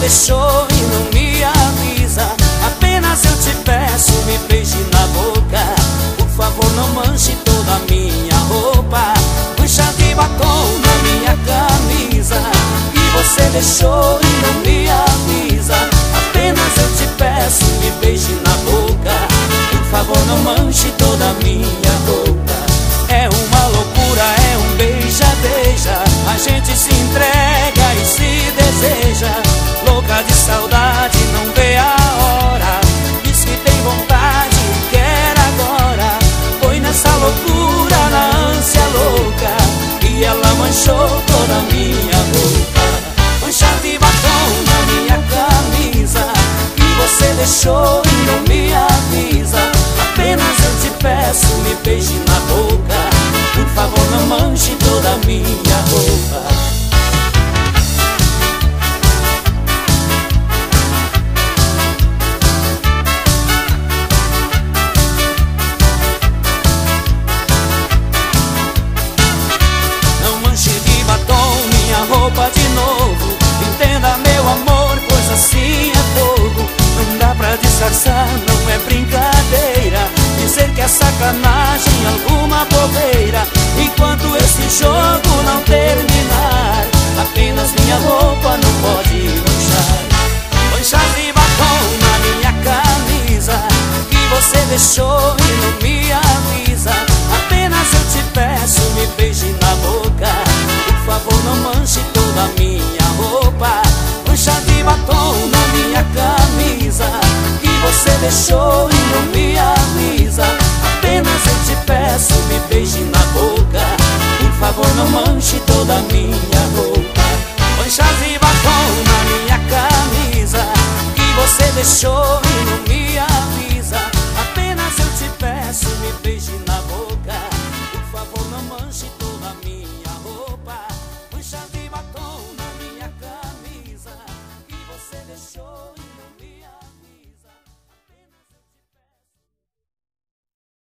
deixou e não me avisa. Apenas eu te peço, me beije na boca. Por favor, não manche toda a minha roupa. Mancha de batom na minha camisa. E você deixou e não me avisa. Apenas eu te peço, me beije na boca. Por favor, não manche toda a minha roupa. É uma loucura, é um beija-beija. A gente se entrega e se deseja. Louca de saudade, não vê a hora. Diz que tem vontade e quer agora. Foi nessa loucura, na ânsia louca, que ela manchou toda a minha roupa. Mancha de batom na minha camisa. E você deixou e não me avisa. Apenas eu te peço, me beije na boca. Por favor, não manche toda a minha roupa. Não manche de batom minha roupa de novo. Entenda, meu amor, pois assim é fogo. Não dá pra disfarçar, não é brincadeira. Dizer que é sacanagem, alguma bobeira. Enquanto esse jogo não terminar, apenas minha roupa não pode manchar. Mancha de batom na minha camisa. Que você deixou e não me avisa. Apenas eu te peço, me beije na boca. Por favor, não manche toda a minha roupa. Mancha de batom na minha camisa. Que você deixou e não me avisa. Apenas eu te peço, me beije na boca. Por favor, não manche toda a minha roupa. Mancha de batom na minha camisa. Que você deixou